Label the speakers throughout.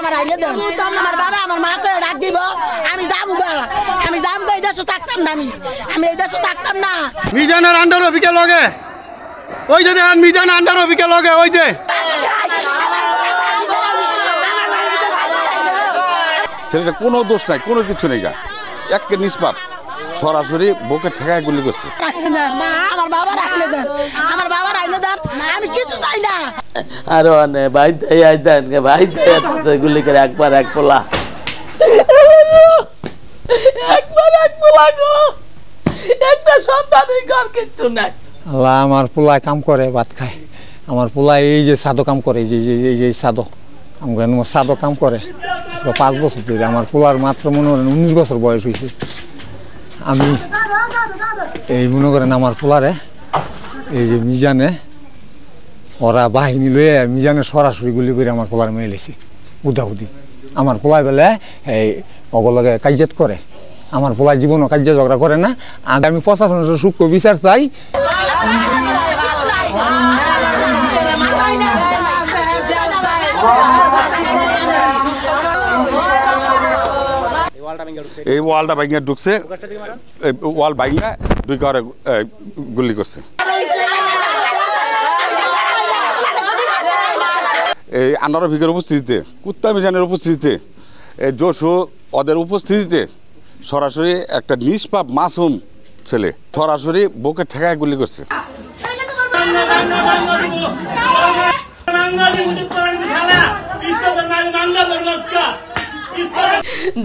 Speaker 1: আমার আইলে দেন আমার বাবা আমার মা করে ডাক দিব আমি যাবো গা আমি যাম গো এই দেশে থাকতাম না আমি এই দেশে থাকতাম না
Speaker 2: মিজানের আন্ডার অফিকে লগে ওই যে দেখেন মিজান আন্ডার অফিকে লগে ওই যে
Speaker 3: ছেলেটা কোনো দোষ নাই কোনো কিছু নেই গা একে নিষ্পাপ সরাসরি বুকে ঠেকায় গুলি করছে
Speaker 1: আমার বাবার আইলে দেন আমার বাবার আইলে দেন আমি কিছু চাই না
Speaker 4: আরো অনে ভাই তাই আইতেন ভাই তাই গুলি করে একবার এক পোলা একবার এক পোলা গো একটা সন্তানই ঘর কিচ্ছু নাই
Speaker 5: আল্লাহ আমার পোলায় কাম করে ভাত খায় আমার পোলায় এই যে সাদো কাম করে এই যে সাদো আমার সাদো কাম করে 5 বছর ধরে আমার পোলার মাত্র মনে করেন 19 বছর বয়স হয়েছে আমি এই মনে করেন আমার পোলারে এই যে মিজানে ওরা বাহিনী লয়ে মিজানে সরাসরি গুলি করে আমার পোলার মেরে লেছে উদাহুদি আমার পোলায় বেলে এই অগলগে কাজিয়াত করে আমার পোলার জীবনও কাজিয়া ঝগড়া করে না আমি প্রশাসনের সূক্ষ্ম বিচার চাই
Speaker 3: এই ওয়ালটা ভাঙিয়া ঢুকছে ওয়াল ভাঙিয়া দুই কারে গুলি করছে এই আন্ডার অফিসের উপস্থিতিতে কুত্তা মিজানের উপস্থিতিতে এই জোশু ওদের উপস্থিতিতে সরাসরি একটা নিষ্পাপ মাসুম ছেলে সরাসরি বুকে ঠেকায় গুলি করছে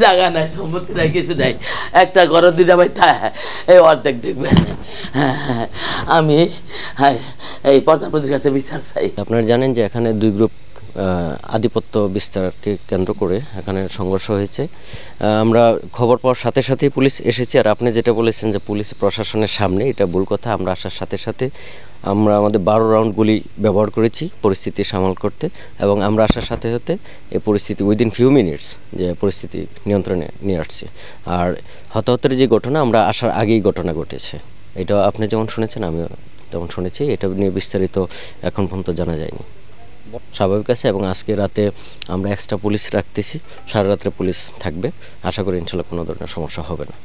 Speaker 4: জায়গা নাই সম্পত্তি নাই কিছু নাই একটা ঘর দুটা ভাই এই অর্ধেক দেখবেন আমি এই প্রধানমন্ত্রীর কাছে বিচার চাই
Speaker 6: আপনারা জানেন যে এখানে দুই গ্রুপ আধিপত্য বিস্তারকে কেন্দ্র করে এখানে সংঘর্ষ হয়েছে আমরা খবর পাওয়ার সাথে সাথেই পুলিশ এসেছে আর আপনি যেটা বলেছেন যে পুলিশ প্রশাসনের সামনে এটা ভুল কথা আমরা আসার সাথে সাথে আমরা আমাদের 12 রাউন্ড গুলি ব্যবহার করেছি পরিস্থিতি সামাল করতে এবং আমরা আসার সাথে সাথে এই পরিস্থিতি উইদিন ফিউ মিনিটস যে পরিস্থিতি নিয়ন্ত্রণে নিয়ে আসছে আর হতাহতের যে ঘটনা আমরা আসার আগেই ঘটনা ঘটেছে এটা আপনি যেমন শুনেছেন আমিও তেমন শুনেছি এটা নিয়ে বিস্তারিত এখন পর্যন্ত জানা যায়নি স্বাভাবিক আছে এবং আজকে রাতে আমরা এক্সট্রা পুলিশ রাখতেছি সারা রাত্রে পুলিশ থাকবে আশা করি ইনশাল্লাহ কোনো ধরনের সমস্যা হবে না।